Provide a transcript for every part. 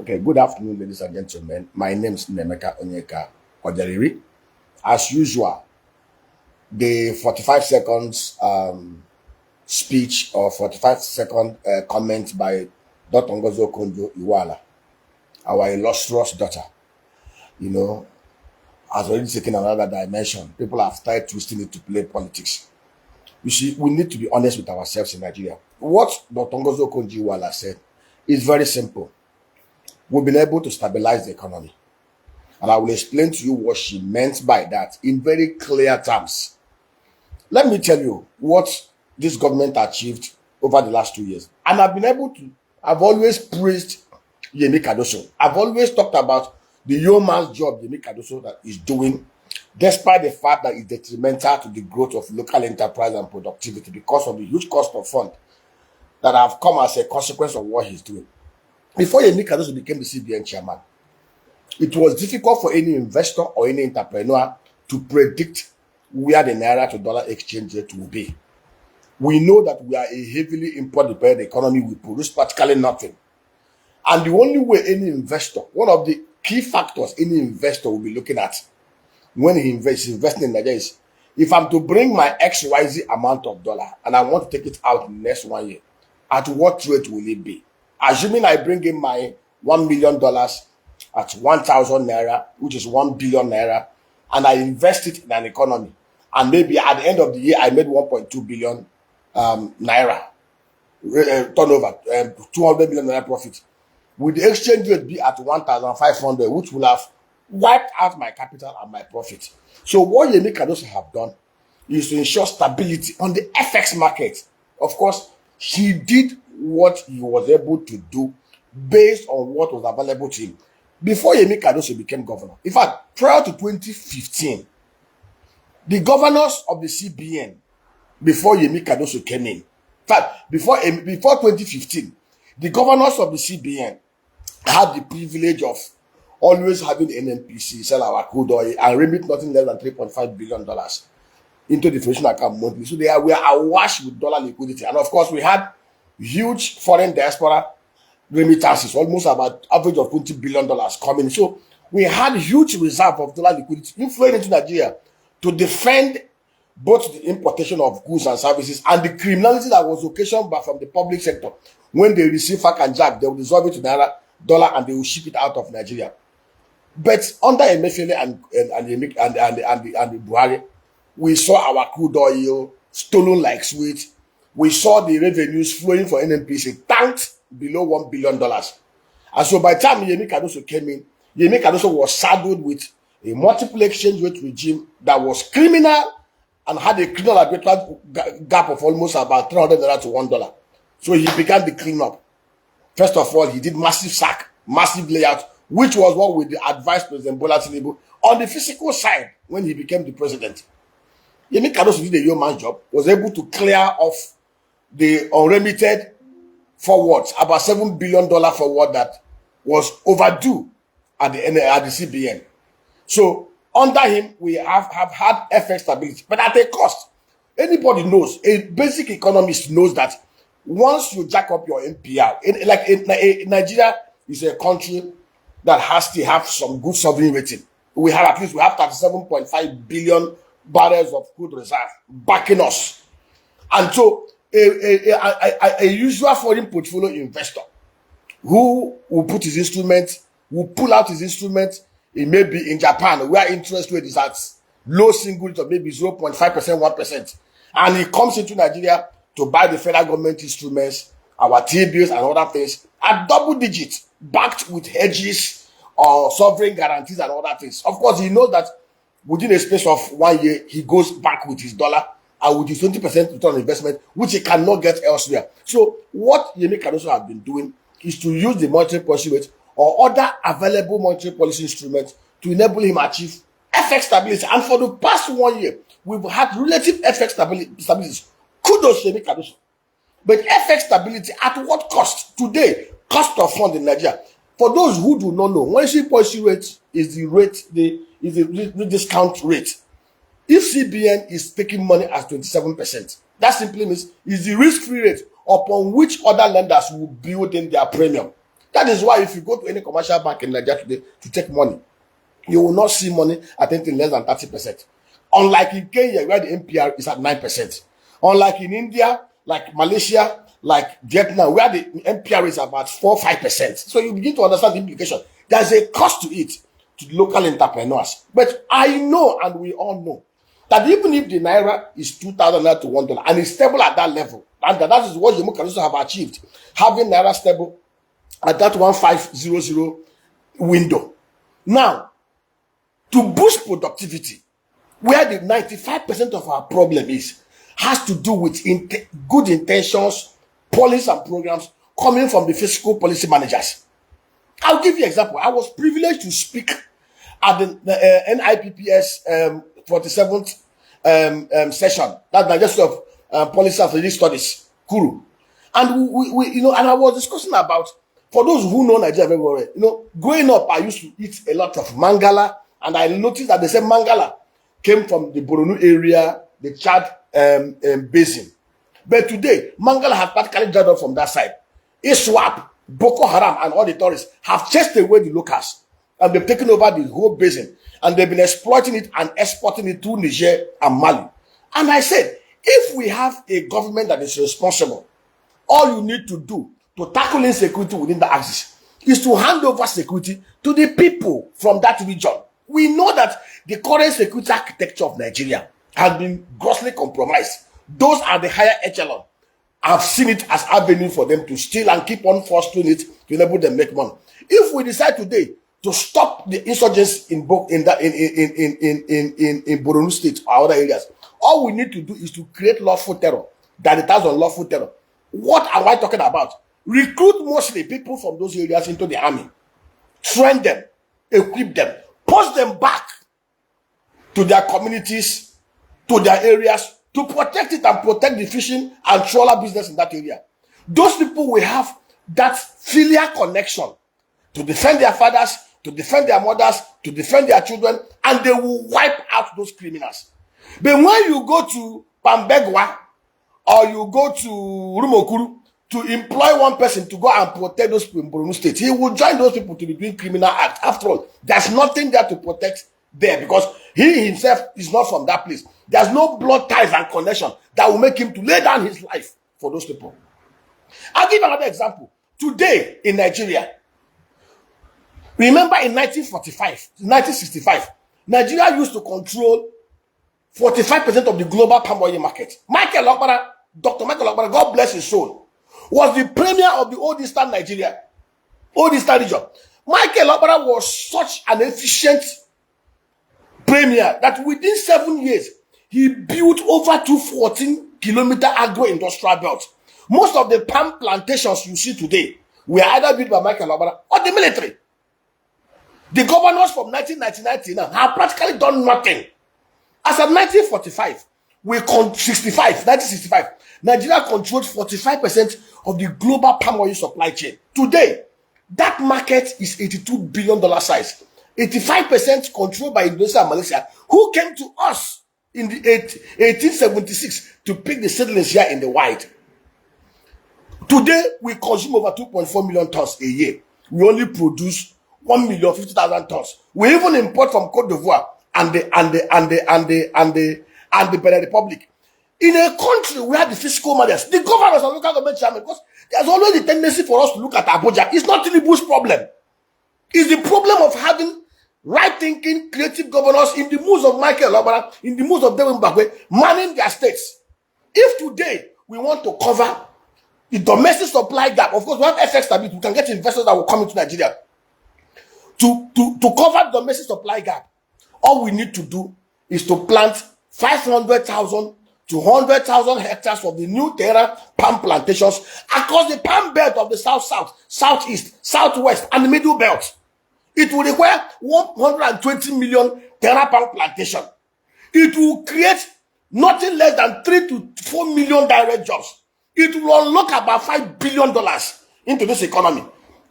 Okay, good afternoon, ladies and gentlemen. My name is Nemeka Onyeka Ojeriri. As usual, the 45 seconds speech or 45-second comment by Dr. Ngozo Konjo-Iweala, our illustrious daughter, has already taken another dimension. People have started twisting it to play politics. You see, we need to be honest with ourselves in Nigeria. What Dr. Ngozo Konjo-Iweala said is very simple. We've been able to stabilize the economy. And I will explain to you what she meant by that in very clear terms. Let me tell you what this government achieved over the last 2 years. And I've always praised Yemi Cardoso. I've always talked about the yeoman's job Yemi Cardoso that is doing, despite the fact that it's detrimental to the growth of local enterprise and productivity because of the huge cost of funds that have come as a consequence of what he's doing. Before Yemi Cardoso became the CBN chairman, it was difficult for any investor or any entrepreneur to predict where the naira to dollar exchange rate will be. We know that we are a heavily import-dependent economy. We produce practically nothing. And the only way any investor, one of the key factors any investor will be looking at when he investing in Nigeria is, if I'm to bring my XYZ amount of dollar and I want to take it out in the next 1 year, at what rate will it be? Assuming I bring in my $1 million at 1,000 naira, which is 1 billion naira, and I invest it in an economy, and maybe at the end of the year I made 1.2 billion naira turnover, 200 million naira profit. Would the exchange rate be at 1,500, which will have wiped out my capital and my profit? So what Yemi Cardoso have done is to ensure stability on the FX market. Of course, he did what he was able to do based on what was available to him before Yemi Cardoso became governor. In fact, prior to 2015, the governors of the CBN, before Yemi Cardoso came in fact, before 2015, the governors of the CBN had the privilege of always having NNPC sell our crude oil and remit nothing less than $3.5 billion into the foreign account monthly. So they were awash with dollar liquidity. And of course, we had huge foreign diaspora remittances, almost about average of $20 billion coming. So we had huge reserve of dollar liquidity inflowing into Nigeria to defend both the importation of goods and services and the criminality that was occasioned from the public sector. When they receive FAC and JAG, they will dissolve it to naira, dollar, and they will ship it out of Nigeria. But under Emefiele and the Buhari, we saw our crude oil stolen like sweet. We saw the revenues flowing for NNPC tanked below $1 billion. And so by the time Yemi Cardoso came in, Yemi Cardoso was saddled with a multiple exchange rate regime that was criminal and had a criminal arbitral gap of almost about $300 to $1. So he began the cleanup. First of all, he did massive sack, massive layout, which was what we advised President Bola Tinubu on the fiscal side when he became the president. Yemi Cardoso did a yeoman's job, was able to clear off the unremitted forwards, about $7 billion forward that was overdue at the CBN. So under him, we have had FX stability, but at a cost. Anybody knows, a basic economist knows that once you jack up your NPR, Nigeria is a country that has to have some good sovereign rating. We have 37.5 billion barrels of crude reserve backing us. And so a usual foreign portfolio investor who will put his instrument, will pull out his instrument, it may be in Japan, where interest rate is at low single digit, or maybe 0.5%, 1%. And he comes into Nigeria to buy the federal government instruments, our T-bills and other things, at double digits, backed with hedges or sovereign guarantees and other things. Of course, he knows that within a space of 1 year, he goes back with his dollar and with his 20% return on investment, which he cannot get elsewhere. So what Yemi Cardoso has been doing is to use the monetary policy rate or other available monetary policy instruments to enable him achieve FX stability. And for the past 1 year, we've had relative FX stability. Kudos to Yemi Cardoso. But FX stability at what cost? Today, cost of fund in Nigeria. For those who do not know, monetary policy rate is the discount rate. If CBN is taking money at 27%, that simply means it's the risk-free rate upon which other lenders will build in their premium. That is why if you go to any commercial bank in Nigeria today to take money, you will not see money at anything less than 30%. Unlike in Kenya, where the NPR is at 9%. Unlike in India, like Malaysia, like Vietnam, where the NPR is about 4-5%. So you begin to understand the implication. There's a cost to it, to local entrepreneurs. But I know, and we all know, that even if the Naira is 2,000 Naira to $1, and it's stable at that level, and that is what Cardoso have achieved, having Naira stable at that 1500 window. Now, to boost productivity, where the 95% of our problem has to do with good intentions, policies and programs coming from the fiscal policy managers. I'll give you an example. I was privileged to speak at the NIPPS 47th session, that's Nigerian of Policy and Strategic Studies, Kuru. And we and I was discussing about, for those who know Nigeria very well, growing up, I used to eat a lot of mangala, and I noticed that they say mangala came from the Borno area, the Chad basin. But today, mangala has practically dried up from that side. ISWAP, Boko Haram, and all the tourists have chased away the locals, and they've taken over the whole basin, and they've been exploiting it and exporting it through Niger and Mali. And I said, if we have a government that is responsible, all you need to do to tackle insecurity within the axis is to hand over security to the people from that region. We know that the current security architecture of Nigeria has been grossly compromised. Those are the higher echelon. I've seen it as avenue for them to steal and keep on fostering it to enable them make money. If we decide today to stop the insurgents in Borno State or other areas, all we need to do is to create lawful terror that it has unlawful terror. What am I talking about? Recruit mostly people from those areas into the army, train them, equip them, post them back to their communities, to their areas, to protect it and protect the fishing and trawler business in that area. Those people will have that filial connection to defend their fathers, to defend their mothers, to defend their children, and they will wipe out those criminals. But when you go to Pambegwa or you go to Rumokuru to employ one person to go and protect those people in Borno State, he will join those people to be doing criminal acts. After all, there's nothing there to protect there because he himself is not from that place. There's no blood ties and connection that will make him to lay down his life for those people. I'll give another example. Today in Nigeria, remember in 1965, Nigeria used to control 45% of the global palm oil market. Dr. Michael Okpara, God bless his soul, was the premier of the Old Eastern Nigeria, Old Eastern region. Michael Okpara was such an efficient premier that within 7 years, he built over 214-kilometer agro-industrial belt. Most of the palm plantations you see today were either built by Michael Okpara or the military. The governors from 1999 to now have practically done nothing. As of 1965, 1965, Nigeria controlled 45% of the global palm oil supply chain. Today, that market is $82 billion size. 85% controlled by Indonesia and Malaysia, who came to us in the 1876 to pick the seedlings here in the wild. Today, we consume over 2.4 million tons a year. We only produce 1,050,000 tons. We even import from Cote d'Ivoire and the Benin Republic. In a country where the fiscal managers, the governors and local government chairmen, because there's always the tendency for us to look at Abuja. It's not Tinubu's problem. It's the problem of having right-thinking, creative governors in the moves of Michael Okpara, in the moves of David Mbakwe, manning their states. If today we want to cover the domestic supply gap, of course, we have FX stability. We can get investors that will come into Nigeria. To cover the domestic supply gap, all we need to do is to plant 500,000 to 100,000 hectares of the new Terra palm plantations across the palm belt of the South-South, Southeast, Southwest, and the Middle Belt. It will require 120 million Terra palm plantation. It will create nothing less than 3 to 4 million direct jobs. It will unlock about $5 billion into this economy.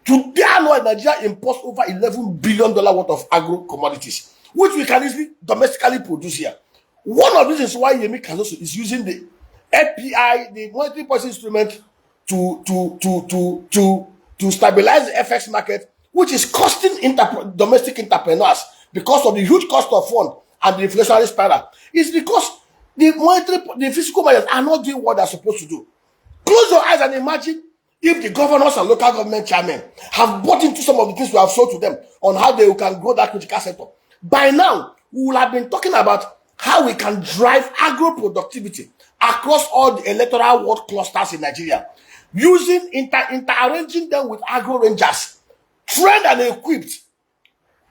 Today, Nigeria imports over $11 billion worth of agro commodities, which we can easily domestically produce here. One of the reasons why Cardoso is using the FPI, the monetary policy instrument, to to stabilize the FX market, which is costing domestic entrepreneurs because of the huge cost of fund and the inflationary spiral. It's because the fiscal measures are not doing what they're supposed to do. Close your eyes and imagine if the governors and local government chairmen have bought into some of the things we have sold to them on how they can grow that critical sector. By now, we will have been talking about how we can drive agro-productivity across all the electoral ward clusters in Nigeria, using interarranging them with agro-rangers, trained and equipped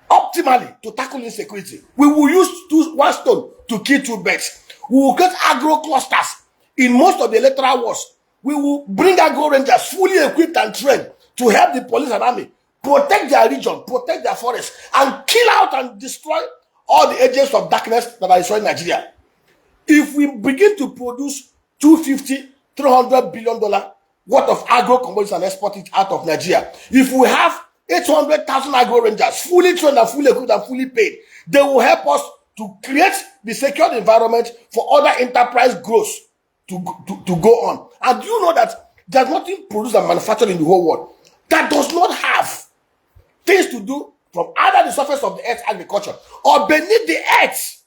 optimally to tackle insecurity. We will use one stone to kill two birds. We will get agro-clusters in most of the electoral wards. We will bring agro-rangers fully equipped and trained to help the police and army protect their region, protect their forests, and kill out and destroy all the agents of darkness that are destroying Nigeria. If we begin to produce $250, $300 billion worth of agro commodities and export it out of Nigeria, if we have 800,000 agro rangers fully trained and fully equipped and fully paid, they will help us to create the secured environment for other enterprise growth to go on. And you know that there's nothing produced and manufactured in the whole world that does not have things to do from either the surface of the earth agriculture or beneath the earth,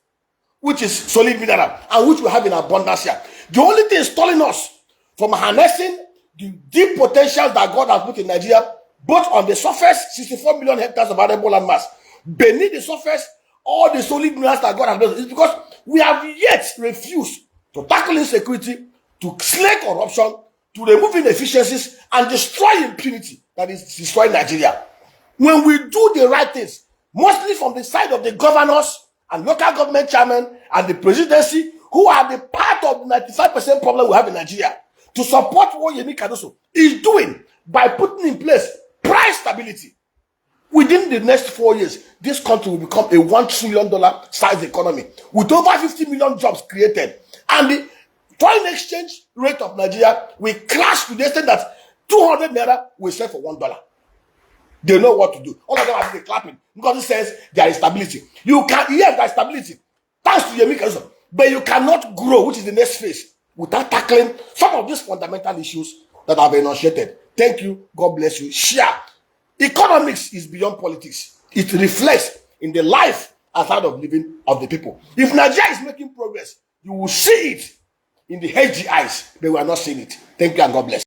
which is solid mineral and which we have in abundance here. The only thing stalling us from harnessing the deep potentials that God has put in Nigeria, both on the surface, 64 million hectares of arable land mass, beneath the surface, all the solid minerals that God has built, is because we have yet refused to tackle insecurity, to slay corruption, to remove inefficiencies, and destroy impunity that is destroying Nigeria. When we do the right things, mostly from the side of the governors and local government chairmen and the presidency, who are the part of the 95% problem we have in Nigeria, to support what Cardoso is doing by putting in place price stability. Within the next 4 years, this country will become a $1 trillion size economy with over 50 million jobs created. And the foreign exchange rate of Nigeria will crash to the extent that 200 naira will sell for $1. They know what to do. All of them are clapping because it says there is stability. You can, yes, there is stability, thanks to Cardoso, but you cannot grow, which is the next phase, without tackling some of these fundamental issues that have been enunciated. Thank you. God bless you. Share. Economics is beyond politics. It reflects in the life and standard of living of the people. If Nigeria is making progress, you will see it in the hedges, but we are not seeing it. Thank you and God bless.